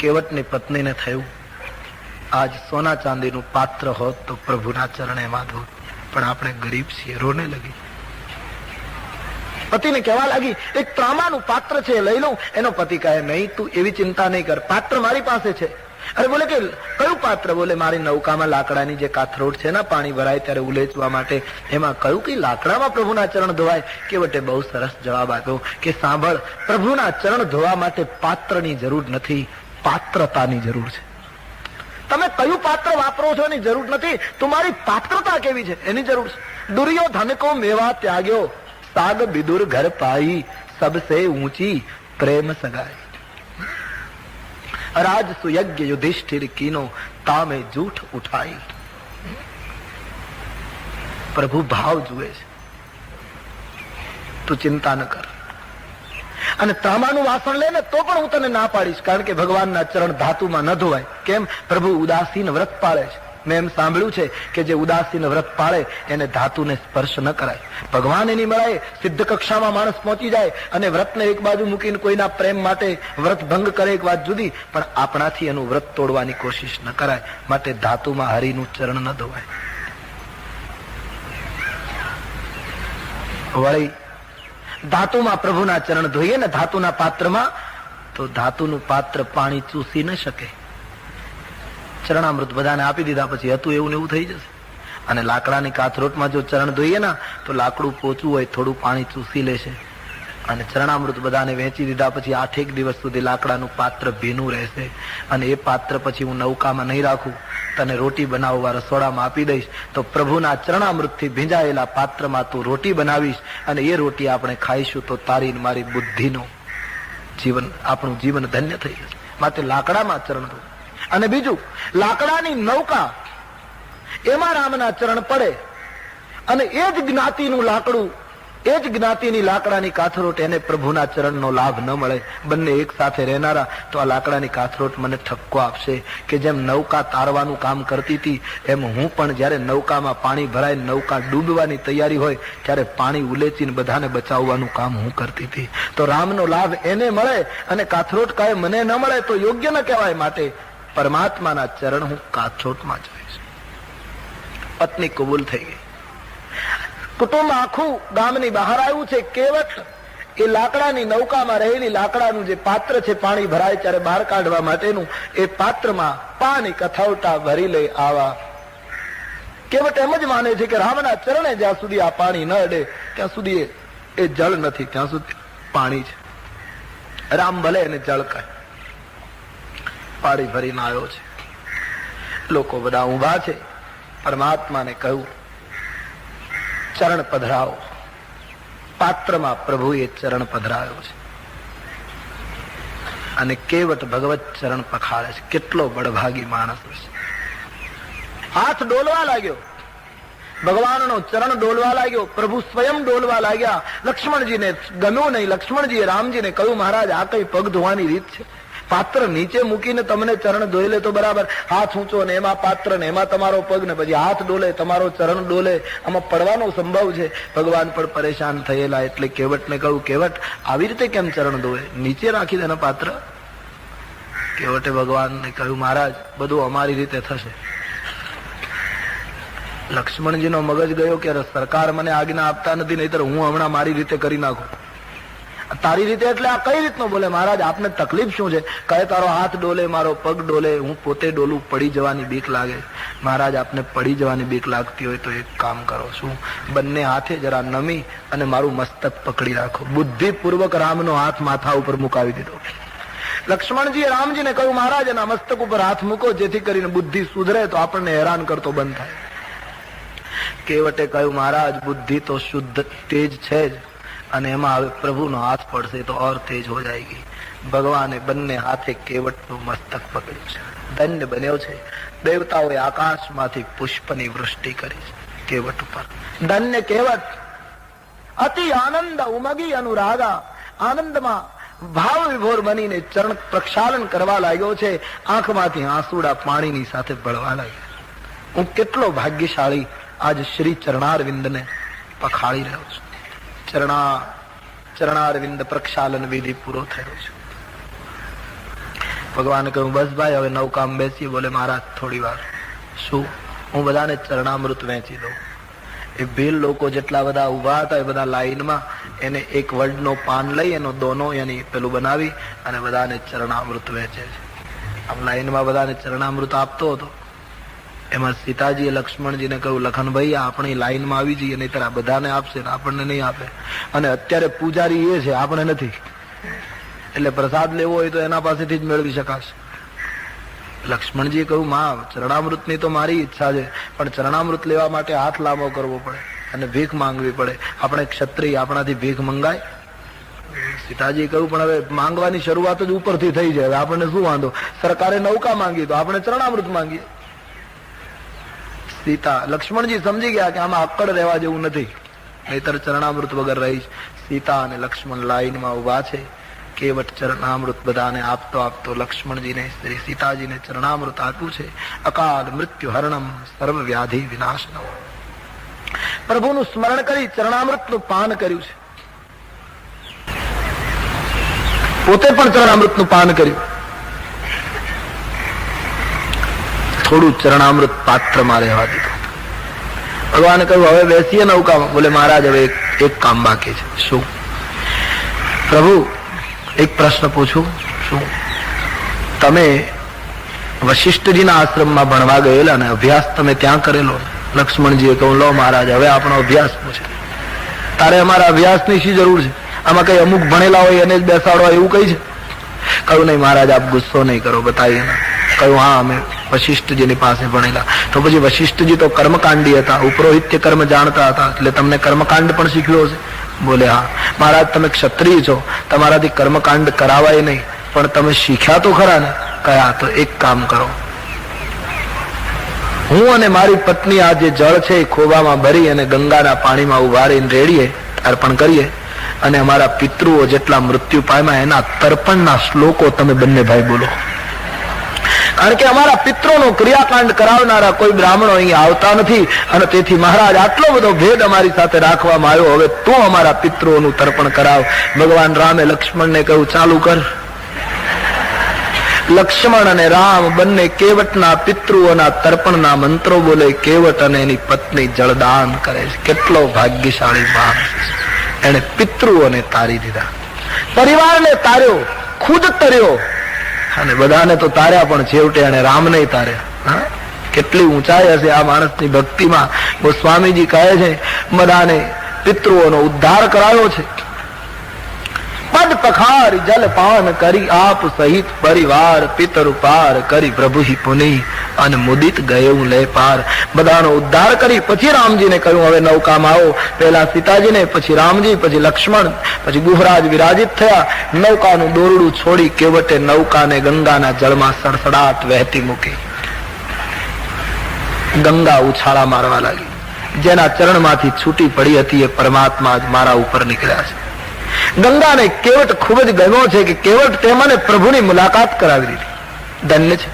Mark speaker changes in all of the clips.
Speaker 1: કેવટની પત્નીને થયું, આજ સોના ચાંદીનું પાત્ર હોત તો પ્રભુના ચરણે માં ધોત, પણ આપણે ગરીબ છીએ. રોને લગી. પતિને કહેવા લાગી, એક ત્રામાનું પાત્ર છે, લઈ લઉં. એનો પતિ કહે, નહીં, તું એવી ચિંતા નહીં કર, પાત્ર મારી પાસે છે. અરે બોલે કે કયું પાત્ર? બોલે મારી નૌકામાં લાકડાની જે કાથરોટ છે ને, પાણી ભરાય ત્યારે ઉલેચવા માટે, એમાં કયું કે લાકડામાં પ્રભુના ચરણ ધોવાય? કેવટે બહુ સરસ જવાબ આપ્યો કે સાંભળ, પ્રભુના ચરણ ધોવા માટે પાત્રની જરૂર નથી, પાત્રતાની જરૂર છે. તમે કયું પાત્ર વાપરો છો એની જરૂર નથી, તમારી પાત્રતા કેવી છે એની જરૂર છે. દુર્યોધન કો મેવા ત્યાગ્યો, સાગ બિદુર ઘર પાઈ, સબસે ઊંચી પ્રેમ સગાઈ. રાજ સુયજ્ઞ યુધિષ્ઠિર કીનો, તામે જૂઠ ઉઠાઈ. પ્રભુ ભાવ જુએ છે, તું ચિંતા ન કર. અને તાંબાનું વાસણ લે ને તો પણ હું તને ના પાડીશ, કારણ કે ભગવાનના ચરણ ધાતુમાં ન ધોવાય. કેમ? પ્રભુ ઉદાસીન વ્રત પાળે છે. મેં એમ સાંભળ્યું છે કે જે ઉદાસીન વ્રત પાળે એને ધાતુને સ્પર્શ ન કરાય. ભગવાન એની મળે સિદ્ધ કક્ષામાં માણસ પહોંચી જાય અને વ્રતને એક બાજુ મૂકીને કોઈના પ્રેમ માટે વ્રત ભંગ કરે, એક વાત જુદી, પણ આપણાથી એનું વ્રત તોડવાની કોશિશ ન કરાય. માટે ધાતુમાં હરિનું ચરણ ન ધોવાય. વળી ધાતુમાં પ્રભુના ચરણ ધોઈએ ને ધાતુના પાત્રમાં, તો ધાતુનું પાત્ર પાણી ચૂસી ન શકે. ચરણામૃત બધાને આપી દીધા પછી હતું એવું ને એવું થઈ જશે. અને લાકડાની કાથરોટમાં જો ચરણ ધોઈએ ને તો લાકડું પોચું હોય, થોડું પાણી ચૂસી લેશે. અને ચરણામૃત બધાને વેચી દીધા પછી 8 દિવસ સુધી લાકડાનું પાત્ર ભીનું રહેશે. અને એ પાત્ર પછી હું નૌકામાં નહીં રાખું, તને રોટી બનાવવા રસોડામાં આપી દઈશ, તો પ્રભુના ચરણામૃતથી ભીંજાયેલા પાત્રમાં તું રોટી બનાવીશ અને એ રોટી આપણે ખાઈશું તો તારી મારી બુદ્ધિનું જીવન, આપણું જીવન ધન્ય થઈ જશે. માટે લાકડામાં ચરણ ધો. અને બીજું, લાકડાની નૌકા એમાં રામના ચરણ પડે અને એ જ જ્ઞાતિનું લાકડું, એ જ જ્ઞાતિની લાકડાની કાથરોટ, એને પ્રભુના ચરણનો લાભ ન મળે. બંને એક સાથે રહેનારા, તો આ લાકડાની કાથરોટ મને ઠપકો આપશે કે જેમ નૌકા તારવાનું કામ કરતી હતી એમ હું પણ જયારે નૌકામાં પાણી ભરાય, નૌકા ડૂબવાની તૈયારી હોય ત્યારે પાણી ઉલેચીને બધાને બચાવવાનું કામ હું કરતી હતી. તો રામનો લાભ એને મળે અને કાથરોટ કાંઈ મને ન મળે તો યોગ્ય ન કહેવાય. માટે પરમાત્માના ચરણ હું કાથરોટમાં જોઈશ. પત્ની કબૂલ થઈ ગઈ. કુટુંબ આખું ગામની બહાર આવ્યું છે. કેવટ એ લાકડાની નૌકામાં રહેલી લાકડાનું જે પાત્ર છે, પાણી ભરાય ત્યારે બહાર કાઢવા માટેનું, એ પાત્રમાં પાણી કથાવટા ભરી લઈ આવા. કેવટ એમ જ માને છે કે રામના ચરણે જ્યાં સુધી આ પાણી ન અડે ત્યાં સુધી એ જળ નથી, ત્યાં સુધી પાણી છે. રામ ભલે એને જળ કહે. પાણી ભરીને આવ્યો છે, લોકો બધા ઊભા છે. પરમાત્માને કહ્યું, ચરણ પધરાવો. પાત્રમાં પ્રભુએ ચરણ પધરાયો છે અને કેવટ ભગવત ચરણ પખાડે છે. કેટલો બળભાગી માણસ છે. હાથ ડોલવા લાગ્યો, ભગવાનનો ચરણ ડોલવા લાગ્યો, પ્રભુ સ્વયં ડોલવા લાગ્યા. લક્ષ્મણજીને ગમ્યું નહીં. લક્ષ્મણજીએ રામજીને કહ્યું, મહારાજ આ કઈ પગ ધોવાની રીત છે? પાત્ર નીચે મૂકીને તમને ચરણ ધોઈ લે તો બરાબર, હાથ ઊંચો ને એમાં પાત્ર ને એમાં તમારો પગ ને પછી હાથ ડોલે, તમારો ચરણ ડોલે, આમાં પડવાનો સંભવ છે. ભગવાન પણ પરેશાન થયેલા એટલે કેવટને કહ્યું, કેવટ આવી રીતે કેમ ચરણ ધોવે? નીચે રાખી દે પાત્ર. કેવટે ભગવાનને કહ્યું, મહારાજ બધું અમારી રીતે થશે. લક્ષ્મણજીનો મગજ ગયો કે સરકાર મને આજ્ઞા આપતા નથી, નહીતર હું હમણાં મારી રીતે કરી નાખું. તારી રીતે એટલે આ કઈ રીતનું? બોલે મહારાજ આપને તકલીફ શું છે? કહે તારો હાથ ડોલે, મારો પગ ડોલે, હું પોતે ડોલું, પડી જવાની બીક લાગે. મહારાજ આપને પડી જવાની બીક લાગતી હોય તો એક કામ કરો, શું? બંને હાથે જરા નમી અને મારું મસ્તક પકડી રાખો. બુદ્ધિપૂર્વક રામનો હાથ માથા ઉપર મુકાવી દીધો. લક્ષ્મણજીએ રામજીને કહ્યું, મહારાજ એના મસ્તક ઉપર હાથ મૂકો, જેથી કરીને બુદ્ધિ સુધરે તો આપણને હેરાન કરતો બંધ થાય. કેવટે કહ્યું, મહારાજ બુદ્ધિ તો શુદ્ધ તેજ છે જ, અને એમાં હવે પ્રભુનો હાથ પડશે તો ઓર તેજ હો જાયગી. ભગવાને બંને હાથે કેવટનું મસ્તક પકડ્યું છે. ધન્ય બન્યો છે. દેવતાઓએ આકાશમાંથી પુષ્પની વૃષ્ટિ કરી છે કેવટ ઉપર. ધન્ય કેવટ. અતિ આનંદ ઉમગી અનુરાગા. આનંદમાં ભાવ વિભોર બનીને ચરણ પ્રક્ષાલન કરવા લાગ્યો છે. આંખમાંથી આંસુડા પાણીની સાથે બળવા લાગ્યા. હું કેટલો ભાગ્યશાળી આજ શ્રી ચરણારવિંદને પખાળી રહ્યો છું. ચરણારવિંદ પ્રક્ષાલન વિધિ પૂરો થયો છે. ભગવાને કહ્યું બસ ભાઈ હવે નૌકામાં બેસી. બોલે મહારાજ થોડી વાર. શું? હું બધાને ચરણામૃત વહેંચી દઉં. એ ભીલ લોકો જેટલા બધા ઉભા હતા એ બધા લાઈનમાં એને એક વડનો પાન લઈ એનો દોનો એની પેલું બનાવી અને બધાને ચરણામૃત વહેંચે છે. આમ લાઈનમાં બધાને ચરણામૃત આપતો હતો. એમાં સીતાજીએ લક્ષ્મણજીને કહ્યું લખનભાઈ આપણી લાઈનમાં આવી જઈએ, નહીતર આ બધાને આપશે ને આપણને નહીં આપે. અને અત્યારે પૂજારી એ છે, આપણે નથી, એટલે પ્રસાદ લેવો હોય તો એના પાસેથી જ મેળવી શકાશે. લક્ષ્મણજીએ કહ્યું માં ચરણામૃતની તો મારી ઈચ્છા છે, પણ ચરણામૃત લેવા માટે હાથ લાંબો કરવો પડે અને ભીખ માંગવી પડે. આપણે ક્ષત્રિય, આપણાથી ભીખ મંગાય? સીતાજીએ કહ્યું પણ હવે માંગવાની શરૂઆત જ ઉપરથી થઈ જાય, આપણને શું વાંધો? સરકારે નૌકા માંગી તો આપણે ચરણામૃત માંગીએ. લક્ષ્મણજી સમજી ગયા કે આમાં અક્કડ રહેવા જેવું નથી, નહીતર ચરણામૃત વગર રહીશ. સીતા અને લક્ષ્મણ લાઈનમાં ઉભા છે. કેવટ ચરણામૃત બધાને આપતો આપતો લક્ષ્મણજીને શ્રી સીતાજીને ચરણામૃત આપ્યું છે. અકાલ મૃત્યુ હરણમ સર્વ વ્યાધિ વિનાશનમ. પ્રભુનું સ્મરણ કરી ચરણામૃતનું પાન કર્યું છે. પોતે પણ ચરણામૃતનું પાન કર્યું. થોડું ચરણામૃત પાત્રમાં રહેવા દીધું. ભગવાને કહ્યું હવે બેસીએ નૌકામાં. બોલે મહારાજ હવે એક કામ બાકી છે. શું? પ્રભુ એક પ્રશ્ન પૂછું. શું? તમે વશિષ્ઠજીના આશ્રમમાં ભણવા ગયેલા ને અભ્યાસ તમે ત્યાં કરેલો? લક્ષ્મણજીએ કહ્યું લો મહારાજ હવે આપણો અભ્યાસ પૂછે. તારે અમારા અભ્યાસની શી જરૂર છે? આમાં કઈ અમુક ભણેલા હોય એને જ બેસાડવા એવું કઈ છે? કહ્યું નહીં મહારાજ આપ ગુસ્સો નહીં કરો, બતાવીએ ના. કહ્યું હા અમે વશિષ્ઠજીની પાસે ભણેલા. તો પછી વશિષ્ઠજી તો કર્મકાંડી હતા, ઉપરોહિત્ય કર્મ જાણતા હતા, એટલે તમને કર્મકાંડ પણ શીખ્યો હશે? બોલે હા. મહારાજ તમે ક્ષત્રિય છો, તમારાથી કર્મકાંડ કરાવાય નહીં, પણ તમે શીખ્યા તો ખરા ને? કયા? તો એક કામ કરો, હું અને મારી પત્ની આ જે જળ છે એ ખોબામાં ભરી અને ગંગાના પાણીમાં ઉભા રહીને રેડીએ, અર્પણ કરીએ, અને અમારા પિતૃઓ જેટલા મૃત્યુ પામ્યા એના તર્પણના શ્લોકો તમે બંને ભાઈ બોલો. કારણ કે અમારા પિત્રોનો ક્રિયાકાંડ કરાવનારા કોઈ બ્રાહ્મણો અહીં આવતા નથી, અને તેથી મહારાજ આટલો બધો ભેદ અમારી સાથે રાખવામાં આવ્યો. હવે તું અમારા પિત્રોનું તર્પણ કરાવ. ભગવાન રામે લક્ષ્મણને કહ્યું ચાલુ કર. લક્ષ્મણ અને રામ બંને કેવટના પિતૃઓના તર્પણના મંત્રો બોલે. કેવટ અને એની પત્ની જળદાન કરે છે. કેટલો ભાગ્યશાળી માણસ! એને પિતૃઓને તારી દીધા, પરિવારને તાર્યો, ખુદ તર્યો, અને બધાને તો તાર્યા, પણ છેવટે એને રામને તાર્યા. કેટલી ઊંચાઈ હશે આ માણસની ભક્તિમાં! ગોસ્વામીજી કહે છે બધાને પિતૃઓનો ઉદ્ધાર કરાયો છે. પદ પખારી જલ પાન કરી આપ સહિત પરિવાર પિતર પાર કરી પ્રભુ પુની અને મુદિત ગયે લે પાર. બધાનો ઉદ્ધાર કરી પછી રામજીને કહ્યું હવે નૌકામાં આવો. પહેલા સીતાજીને, પછી રામજી, પછી લક્ષ્મણ, પછી ગુહરાજ વિરાજિત થયા. નૌકાનું દોરડું છોડી કેવટે નૌકાને ગંગાના જળમાં સડસડાટ વહેતી મૂકી. ગંગા ઉછાળા મારવા લાગી. જેના ચરણમાંથી છૂટી પડી હતી એ પરમાત્મા જ મારા ઉપર નીકળ્યા છે. ગંગાને કેવટ ખૂબ જ ગમ્યો છે કે કેવટ તે મને પ્રભુની મુલાકાત કરાવી દીધી. ધન્ય છે.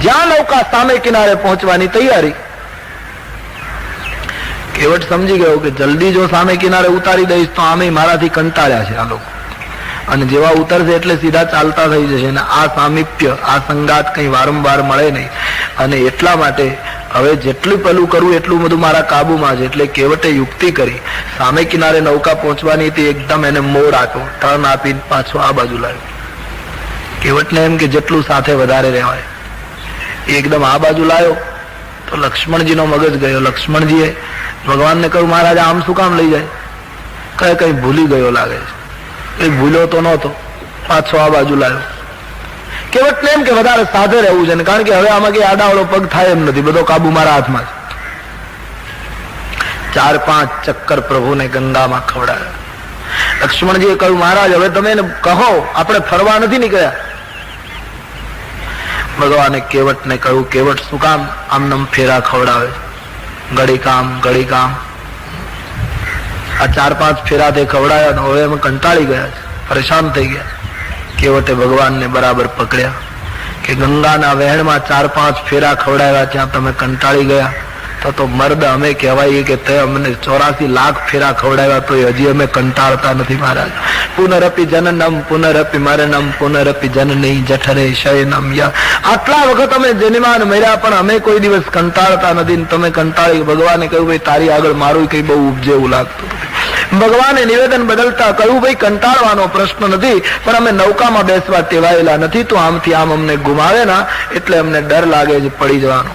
Speaker 1: જ્યાં નૌકા સામે કિનારે પહોંચવાની તૈયારી, કેવટ સમજી ગયો કે જલ્દી જો સામે કિનારે ઉતારી દઈશ તો આમે મારાથી કંટાળ્યા છે આ લોકો, અને જેવા ઉતરશે એટલે સીધા ચાલતા થઈ જશે. અને આ સામીપ્ય, આ સંગાત કઈ વારંવાર મળે નહીં. અને એટલા માટે હવે જેટલું પેલું કરવું એટલું બધું મારા કાબુમાં છે. એટલે કેવટે યુક્તિ કરી. સામે કિનારે નૌકા પહોંચવાની હતી, એકદમ એને મોડ આપ્યો, ટર્ન આપીને પાછો આ બાજુ લાવ્યો. કેવટને એમ કે જેટલું સાથે વધારે રહેવાય. એકદમ આ બાજુ લાવ્યો તો લક્ષ્મણજીનો મગજ ગયો. લક્ષ્મણજીએ ભગવાનને કહ્યું મહારાજ આમ શું કામ લઈ જાય? કઈ ભૂલી ગયો લાગે છે. એ ભૂલ્યો તો નહોતો, પાછો આ બાજુ લાવ્યો. કેવટને એમ કે વધારે સાથે રહેવું છે, કારણ કે હવે આમાં કઈ આડાવડો પગ થાય એમ નથી, બધો કાબુ મારા હાથમાં છે. 4-5 ચક્કર પ્રભુને ગંગામાં ખવડાવ્યા. લક્ષ્મણજીએ કહ્યું મહારાજ હવે તમે એને કહો, આપણે ફરવા નથી નીકળ્યા. ભગવાને કેવટને કહ્યું કેવટ શું કામ આમનમ ફેરા ખવડાવે? ઘડી કામ ઘડી કામ. આ 4-5 ફેરા તે ખવડાયા, હવે અમે કંટાળી ગયા છે, પરેશાન થઈ ગયા. કેવટે ભગવાનને બરાબર પકડ્યા કે ગંગાના વહેણમાં 4-5 ફેરા ખવડાવ્યા, ત્યાં તમે કંટાળી ગયા, તો મર્દ અમે કહેવાય કે તે અમને 84 લાખ ફેરા ખવડાવ્યા તો હજી અમે કંટાળતા નથી મહારાજ. પુનરપી જનનમ પુનરપી મરણમ પુનરપી જનની જઠરે શયનમ ય. આટલા વખત અમે જન્માન મર્યા પણ અમે કોઈ દિવસ કંટાળતા નથી. તમે કંટાળી. ભગવાને કહ્યું ભાઈ તારી આગળ મારું કઈ બહુ ઉપજેવું લાગતું. ભગવાને નિવેદન બદલતા કહ્યું ભાઈ કંટાળવાનો પ્રશ્ન નથી પણ અમે નૌકામાં બેસવા ટેવાયેલા નથી. તો આમથી આમ અમને ગુમાવે ના એટલે અમને ડર લાગે છે પડી જવાનો.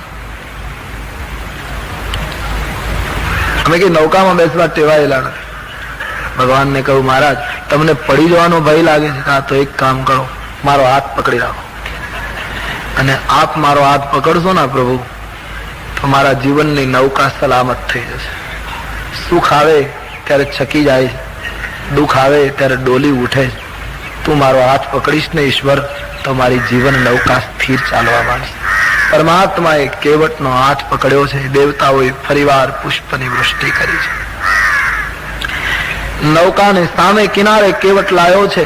Speaker 1: અમે કઈ નૌકામાં બેસવા ટેવાયેલા નથી. ભગવાનને કહ્યું મહારાજ તમને પડી જવાનો ભય લાગે છે. હા તો એક કામ કરો, મારો હાથ પકડી રાખો અને આપ મારો હાથ પકડશો ને પ્રભુ તો મારા જીવનની નૌકા સલામત થઈ જશે. સુખ આવે ત્યારે છકી જાય, દુઃખ આવે ત્યારે ડોલી ઉઠે. તું મારો હાથ પકડીશ ને ઈશ્વર તો મારી જીવન નૌકા સ્થિર ચાલવા માંડશે. પરમાત્માએ કેવટનો હાથ પકડ્યો છે. દેવતાઓએ ફરીવાર પુષ્પની વૃષ્ટિ કરી છે. નૌકાને સામે કિનારે કેવટ લાયો છે.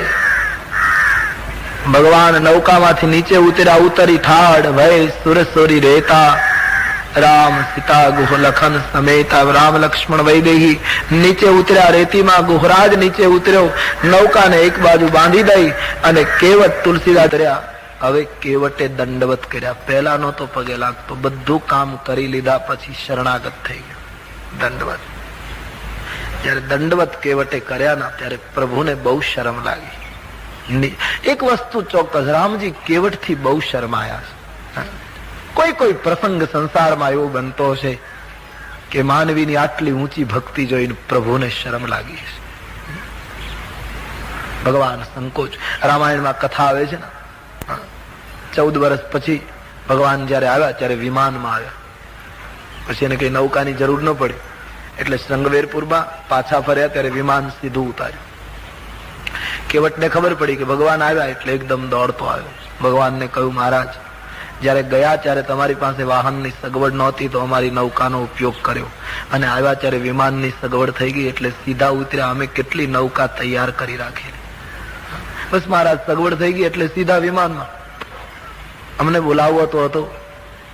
Speaker 1: ભગવાન નૌકામાંથી નીચે ઉતર્યા. ઉતરી ઠાડ ભય સુરસોરી રહેતા રામ સીતા ગુહ લખન સમેતા. રામ લક્ષ્મણ વૈદેહી નીચે ઉતર્યા. રેતીમાં ગુહરાજ નીચે ઉતર્યો. નૌકાને એક બાજુ બાંધી દઈ અને કેવટ તુલસીદાસ કર્યા. હવે કેવટે દંડવત કર્યા. પહેલા નહોતો પગે લાગતો. બધું કામ કરી લીધા પછી શરણાગત થઈ ગયો. દંડવત. જયારે દંડવત કેવટે કર્યા ના ત્યારે પ્રભુને બહુ શરમ લાગી. એક વસ્તુ ચોક્કસ, રામજી કેવટથી બહુ શરમાયા છે. કોઈ પ્રસંગ સંસારમાં એવો બનતો હશે કે માનવીની આટલી ઊંચી ભક્તિ જોઈને પ્રભુને શરમ લાગી છે. ભગવાન સંકોચ. રામાયણમાં કથા આવે છે ને, 14 વર્ષ પછી ભગવાન જયારે આવ્યા ત્યારે વિમાનમાં આવ્યા. પછી એને કઈ નૌકાની જરૂર ન પડી એટલે સંગવેરપુરમાં પાછા ફર્યા ત્યારે વિમાન સીધું ઉતાર્યું. કેવટને ખબર પડી કે ભગવાન આવ્યા એટલે એકદમ દોડતો આવ્યો. ભગવાનને કહ્યું મહારાજ જયારે ગયા ત્યારે તમારી પાસે વાહનની સગવડ નહોતી તો અમારી નૌકાનો ઉપયોગ કર્યો અને આવ્યા ત્યારે વિમાનની સગવડ થઈ ગઈ એટલે સીધા ઉતર્યા. અમે કેટલી નૌકા તૈયાર કરી રાખી. બસ મહારાજ સગવડ થઈ ગઈ એટલે સીધા વિમાનમાં. અમને બોલાવવો તો હતો,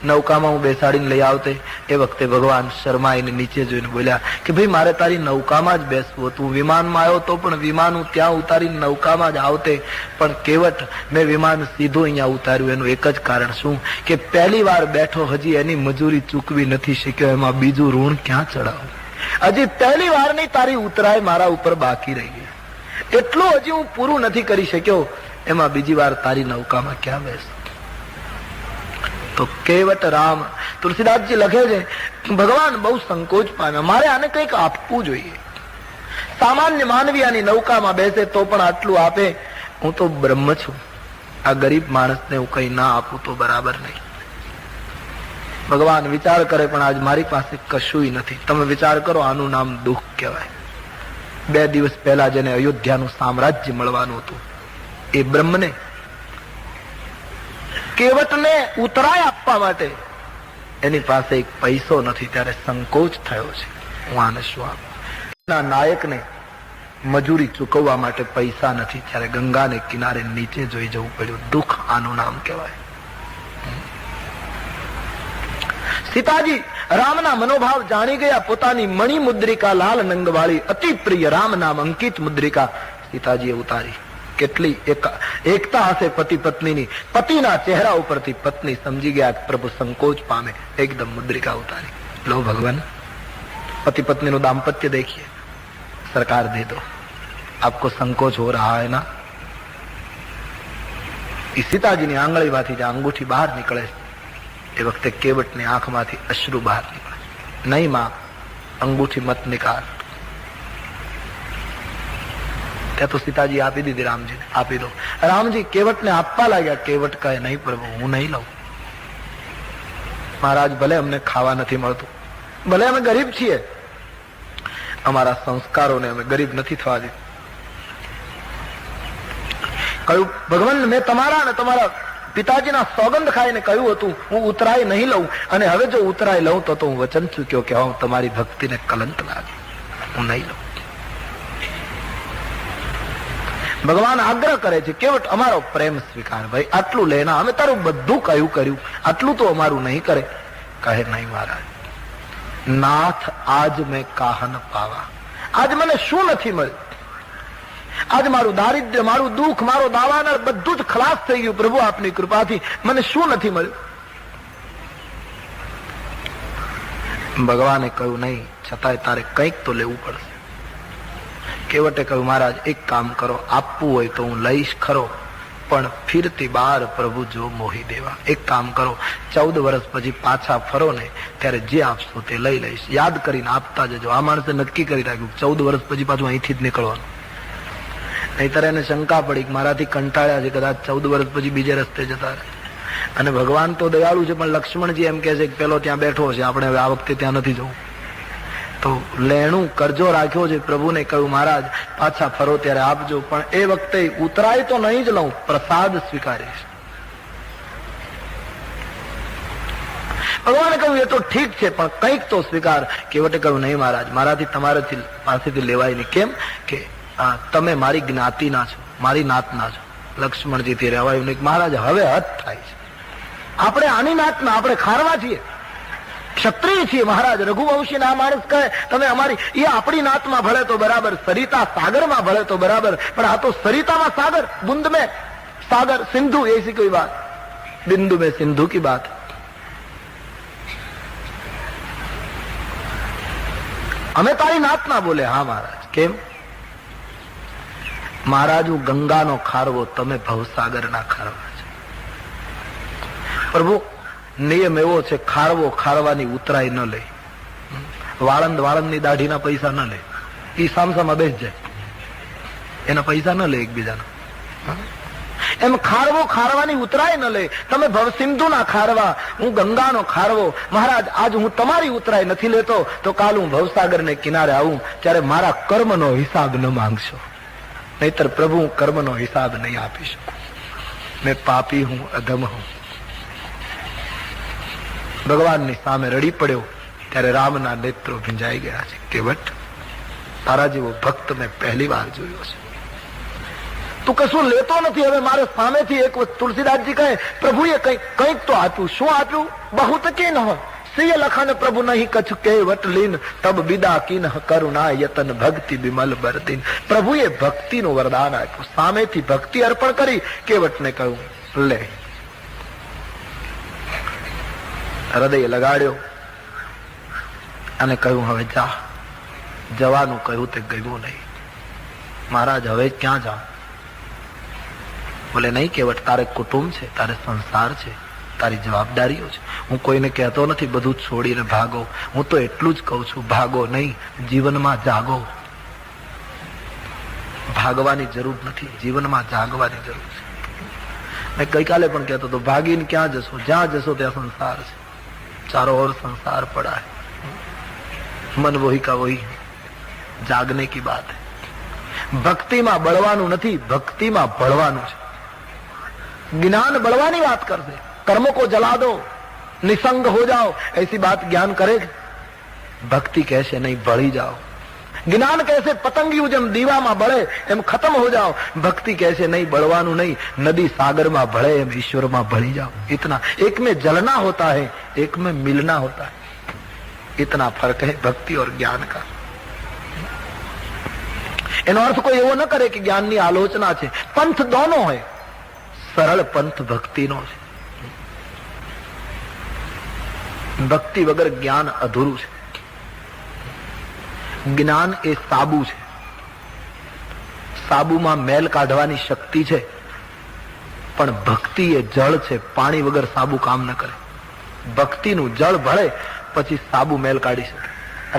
Speaker 1: નૌકામાં હું બેસાડીને લઈ આવતે. એ વખતે ભગવાન શરમાઈને નીચે જોઈને બોલ્યા કે ભાઈ મારે તારી નૌકામાં જ બેસવું હતું. વિમાનમાં આવ્યો તો પણ વિમાન હું ત્યાં ઉતારીને નૌકામાં જ આવતે. પણ કેવટ મેં વિમાન સીધું અહીંયા ઉતાર્યું. એનું એક જ કારણ શું કે પહેલી વાર બેઠો હજી એની મજૂરી ચૂકવી નથી શક્યો. એમાં બીજું ઋણ ક્યાં ચડાવું? હજી પહેલી વાર ની તારી ઉતરાય મારા ઉપર બાકી રહી ગઈ. એટલું હજી હું પૂરું નથી કરી શક્યો. એમાં બીજી વાર તારી નૌકામાં ક્યાં બેસું? તો કેવટ રામ. તુલસીદાસજી લખે છે ભગવાન બહુ સંકોચ પામ્યા. મારે આને કંઈક આપવું જોઈએ. સામાન્ય માનવી આની નૌકામાં બેસે તો પણ આટલું આપે. હું તો બ્રહ્મ છું. આ ગરીબ માણસને હું કઈ ના આપું તો બરાબર નહીં. ભગવાન વિચાર કરે પણ આજ મારી પાસે કશુંય નથી. તમે વિચાર કરો, આનું નામ દુઃખ કહેવાય. 2 દિવસ પહેલા જેને અયોધ્યાનું સામ્રાજ્ય મળવાનું હતું એ બ્રહ્મને કેવટને ઉતરાય આપવા માટે એની પાસે એક પૈસો નથી. ત્યારે સંકોચ થયો છે હું આને શું આપું. નાયકને મજૂરી ચૂકવવા માટે પૈસા નથી ત્યારે ગંગાને કિનારે નીચે જોઈ જવું પડ્યું. દુઃખ આનું નામ કહેવાય. સીતાજી રામના મનોભાવ જાણી ગયા. પોતાની મણિ મુદ્રિકા લાલ નંગવાળી અતિ પ્રિય રામ નામ અંકિત મુદ્રિકા સીતાજીએ ઉતારી. કેટલી એકતા હશે પતિ પત્નીની. પતિના ચહેરા ઉપરથી પત્ની સમજી ગયા પ્રભુ સંકોચ પામે. એકદમ મુદ્રિકા ઉતારી. લો ભગવાન, पति पत्नी નું दाम्पत्य देखिए, सरकार दे दो, आपको संकोच हो रहा है ना। सीताजी ની આંગળીમાંથી જે અંગૂઠી બહાર નીકળે એ વખતે કેવટની આંખમાંથી અશ્રુ બહાર નીકળે. નહીં માં, અંગૂઠી મત નિકાલ. ત્યાં તો સીતાજી આપી દીધી રામજીને, આપી દો. રામજી કેવટને આપવા લાગ્યા. કેવટ કહે નહીં પ્રભુ, હું નહીં લઉં. મહારાજ ભલે અમને ખાવા નથી મળતું, ભલે અમે ગરીબ છીએ, અમારા સંસ્કારોને અમે ગરીબ નથી થવા દીધું. કહ્યું ભગવાન, મેં તમારા અને તમારા પિતાજીના સોગંદ ખાઈને કહ્યું હતું હું ઉતરાય નહીં લઉં, અને હવે જો ઉતરાય લઉં તો હું વચન ચૂક્યો કે હું તમારી ભક્તિને કલંક લાગે, હું નહીં લઉં. ભગવાન આગ્રહ કરે છે, કેવટ અમારો પ્રેમ સ્વીકાર, ભાઈ આટલું લેના, અમે તારું બધું કયું કર્યું, આટલું તો અમારું નહીં કરે. કહે નહીં મહારાજ, નાથ આજ મેં કાહન પાવા, આજ મને શું નથી મળ્યું? આજ મારું દારિદ્ર્ય, મારું દુઃખ, મારો દાવાનળ બધું જ ખલાસ થઈ ગયું. પ્રભુ આપની કૃપાથી મને શું નથી મળ્યું? ભગવાને કહ્યું નહીં, છતાંય તારે કંઈક તો લેવું પડશે. કેવટે કહ્યું, મહારાજ એક કામ કરો, આપવું હોય તો હું લઈશ ખરો, પણ ફિરતી બાર પ્રભુ જો મોહી દેવા. એક કામ કરો, 14 વર્ષ પછી પાછા ફરો ને ત્યારે જે આપશો તે લઈ લઈશ, યાદ કરીને આપતા જજો. આ માણસે નક્કી કરી રાખ્યું 14 વર્ષ પછી પાછું અહીંથી જ નીકળવાનું. નહીતર એને શંકા પડી કે મારાથી કંટાળ્યા છે, કદાચ 14 વર્ષ પછી બીજે રસ્તે જતા રહે. અને ભગવાન તો દયાળુ છે, પણ લક્ષ્મણજી એમ કે છે કે પેલો ત્યાં બેઠો છે, આપણે હવે આ વખતે ત્યાં નથી જવું. તો લેણું કરજો રાખ્યો છે. પ્રભુને કહ્યું, મહારાજ પાછા ફરો ત્યારે આપજો, પણ એ વખતે ઉતરાય તો નહીં જ લઉં, પ્રસાદ સ્વીકારીશ. ભગવાને કહ્યું, એ તો ઠીક છે, પણ કંઈક તો સ્વીકાર. કેવટે કહ્યું, નહીં મહારાજ, મારાથી તમારાથી પાસેથી લેવાય નહીં. કેમ કે તમે મારી જ્ઞાતિના છો, મારી નાતના છો. લક્ષ્મણજીથી રહેવાયું નહીં. મહારાજ હવે હદ થાય છે, આપણે આની નાતના, આપણે ખારવા છીએ, ક્ષત્રિય છીએ. મહારાજ રઘુવંશી ના માણસ કહે તમે અમારી, એ આપણી નાતમાં ભળે તો બરાબર, સરિતા સાગરમાં ભળે તો બરાબર, પણ આ તો સરિતામાં સાગર, બુંદ में सागर, सिंधु ऐसी कोई बात, बिंदु में सिंधु की बात. અમે તારી નાતના બોલે. હા મહારાજ. કેમ? મહારાજ હું ગંગાનો ખારવો, તમે ભવસાગરના ખારવા છો. પ્રભુ નિયમ એવો છે, ખારવો ખારવાની ઉતરાય ન લે, વાળંદ વાળંદની દાઢીના પૈસા ન લે. એ સામસામાં બેસી જાય, એના પૈસા ન લે એકબીજાના. એમ ખારવો ખારવાની ઉતરાય ન લે. તમે ભવસિંધુના ખારવા, હું ગંગાનો ખારવો. મહારાજ આજ હું તમારી ઉતરાય નથી લેતો, તો કાલ હું ભવસાગરને કિનારે આવું ત્યારે મારા કર્મનો હિસાબ ન માંગશો. નહીતર પ્રભુ હું કર્મનો હિસાબ નહીં આપી શકું. મેં પાપી હું, અધમ હું. ભગવાનની સામે રડી પડ્યો ત્યારે રામના નેત્રો ભીંજાઈ ગયા છે. કેવટ, તારા જેવો ભક્ત મેં પહેલી વાર જોયો છે. તું કશું લેતો નથી. હવે મારે સામેથી એક તુલસીદાસજી કહે, પ્રભુએ કંઈક તો આપ્યું. શું આપ્યું? બહુત કે ન સિય લખન પ્રભુ નહીં કછ કેવટ લીન, તબ બિદા કિન કરુણા યતન ભક્તિ બિમલ બરતીન. પ્રભુએ ભક્તિનું વરદાન આપ્યું, સામેથી ભક્તિ અર્પણ કરી. કેવટને કહ્યું, લે. હૃદય લગાડ્યો અને કહ્યું, હવે જા. જવાનું કહ્યું તે ગયું નહીં. મહારાજ હવે ક્યાં જાઉં? બોલે, નહીં કેવટ, તારે કુટુંબ છે, તારે સંસાર છે, તારી જવાબદારીઓ છે. હું કોઈને કહેતો નથી બધું છોડીને ભાગો. હું તો એટલું જ કહું છું, ભાગો નહીં, જીવનમાં જાગો. ભાગવાની જરૂર નથી, જીવનમાં જાગવાની જરૂર છે. મેં ગઈકાલે પણ કહેતો હતો, ભાગીને ક્યાં જશો? જ્યાં જશો ત્યાં સંસાર છે, ચારો ઓર સંસાર પડા है, मन वही का वही, जागने की बात है. ભક્તિમાં બળવાનું નથી, ભક્તિમાં ભળવાનું છે. જ્ઞાન બળવાની વાત કરશે. कर्मों को जला दो, निसंग हो जाओ, ऐसी बात ज्ञान करे? भक्ति कैसे नहीं, बढ़ी जाओ. જ્ઞાન कैसे पतंगियों જેમ દીવામાં બળે એમ ખતમ हो जाओ. भक्ति कैसे नहीं, बળવાનું नहीं, नदी सागर में भळे एम ईश्वर में भળી जाओ. इतना, एक में जलना होता है, एक में मिलना होता है. इतना फर्क है भक्ति और ज्ञान का. એનો અર્થ કોઈ એવો ન કરે કે જ્ઞાનની આલોચના છે. પંથ દોનો હોય, સરળ પંથ ભક્તિનો છે. ભક્તિ વગર જ્ઞાન અધૂરું છે. જ્ઞાન એ સાબુ છે. સાબુમાં મેલ કાઢવાની શક્તિ છે, પણ ભક્તિ એ જળ છે. પાણી વગર સાબુ કામ ન કરે. ભક્તિનું જળ ભળે પછી સાબુ મેલ કાઢી શકે.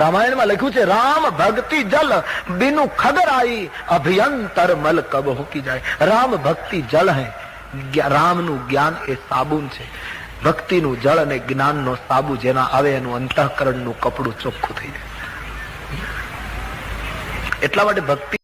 Speaker 1: રામાયણમાં લખ્યું છે, રામ ભક્તિ જલ બિनु ખબર આઈ, અભિયંતર મલ કબ હોકી જાય. રામ ભક્તિ જલ હૈ, રામનું જ્ઞાન એ સાબુન છે. ભક્તિનું જળ અને જ્ઞાનનો સાબુ જેના આવે એનું અંતઃકરણનું કપડું ચોખ્ખું થઈ જાય. એટલા માટે ભક્તિ